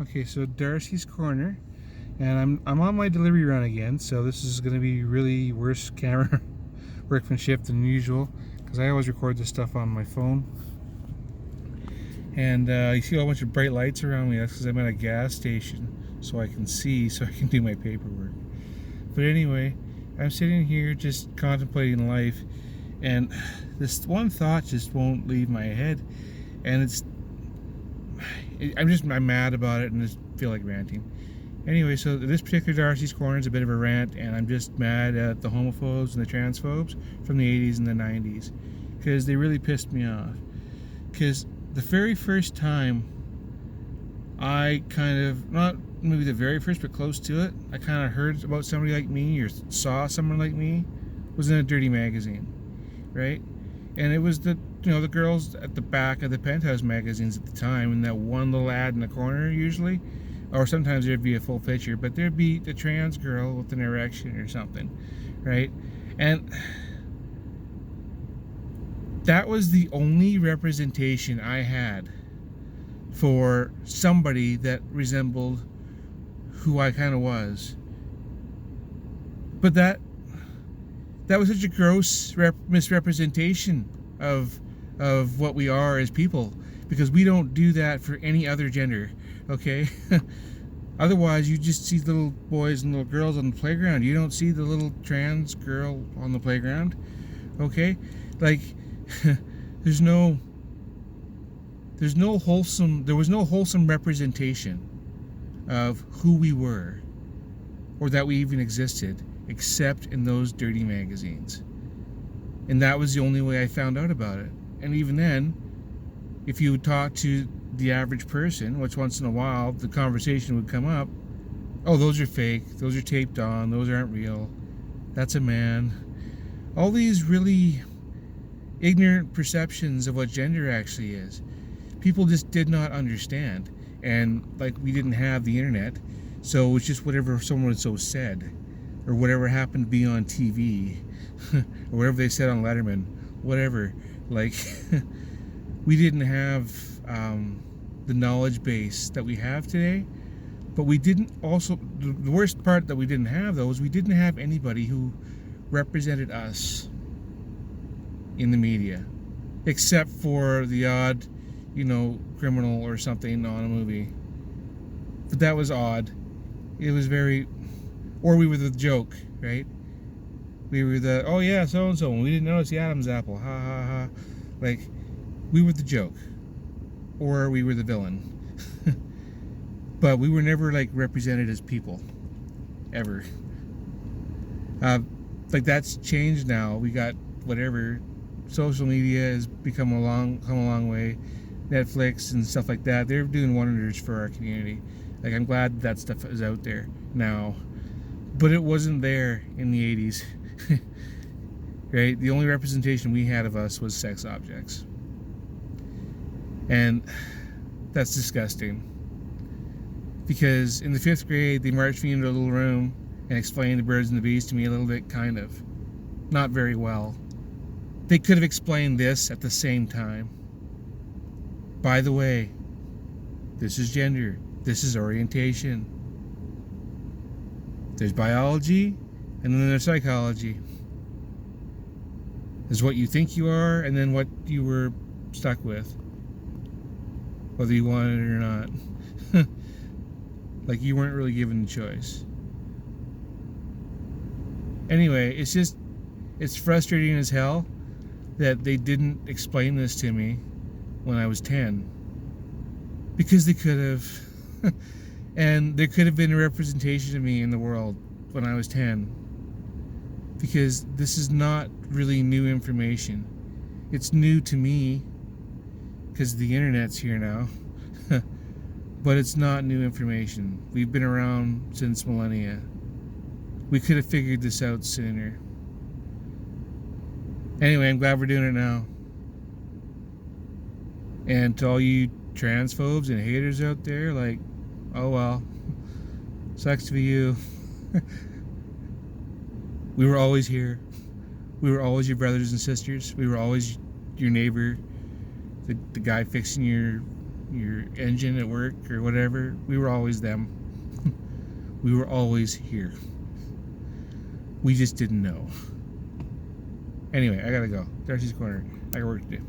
Okay, so Darcy's Corner, and I'm on my delivery run again. So this is going to be really worse camera workmanship than usual because I always record this stuff on my phone. And you see a whole bunch of bright lights around me. That's because I'm at a gas station, so I can see, so I can do my paperwork. But anyway, I'm sitting here just contemplating life, and this one thought just won't leave my head, and I'm mad about it and just feel like ranting. Anyway, so this particular Darcy's Corner is a bit of a rant, and I'm just mad at the homophobes and the transphobes from the 80s and the 90s because they really pissed me off. Because the very first time I kind of, not maybe the very first, but close to it, I kind of heard about somebody like me or saw someone like me was in a dirty magazine, right? And it was the girls at the back of the Penthouse magazines at the time, and that one little ad in the corner usually, or sometimes there'd be a full picture, but there'd be the trans girl with an erection or something, right? And that was the only representation I had for somebody that resembled who I kind of was. But that was such a gross misrepresentation of what we are as people, because we don't do that for any other gender, okay? Otherwise, you just see little boys and little girls on the playground. You don't see the little trans girl on the playground, okay? Like, there was no wholesome representation of who we were or that we even existed, except in those dirty magazines. And that was the only way I found out about it. And even then, if you talk to the average person, which once in a while the conversation would come up, oh, those are fake, those are taped on, those aren't real, that's a man. All these really ignorant perceptions of what gender actually is. People just did not understand. And like, we didn't have the internet, so it was just whatever someone so said, or whatever happened to be on TV, or whatever they said on Letterman, whatever. Like, we didn't have the knowledge base that we have today, but we didn't also, the worst part that we didn't have though is we didn't have anybody who represented us in the media, except for the odd, criminal or something on a movie. But that was odd. It was very, or we were the joke, right? We were the, oh yeah, so and so, and we didn't notice the Adam's apple, ha ha ha. Like, we were the joke, or we were the villain. But we were never like represented as people, ever. Like, that's changed now. We got whatever, social media has come a long way. Netflix and stuff like that, they're doing wonders for our community. Like, I'm glad that stuff is out there now, but it wasn't there in the 80s. Right? The only representation we had of us was sex objects, and that's disgusting. Because in the 5th grade, they marched me into a little room and explained the birds and the bees to me a little bit, kind of, not very well. They could have explained this at the same time. By the way, this is gender, this is orientation. There's biology, and then there's psychology. There's what you think you are, and then what you were stuck with, whether you wanted it or not. Like, you weren't really given the choice. Anyway, it's frustrating as hell that they didn't explain this to me when I was 10, because they could have. And there could have been a representation of me in the world when I was 10, because this is not really new information. It's new to me because the internet's here now. But it's not new information. We've been around since millennia. We could have figured this out sooner. Anyway, I'm glad we're doing it now. And to all you transphobes and haters out there, like, oh well, sucks to be you. We were always here. We were always your brothers and sisters. We were always your neighbor, the guy fixing your your engine at work or whatever, we were always them. We were always here. We just didn't know. Anyway, I gotta go. Darci's Corner. I got work to do.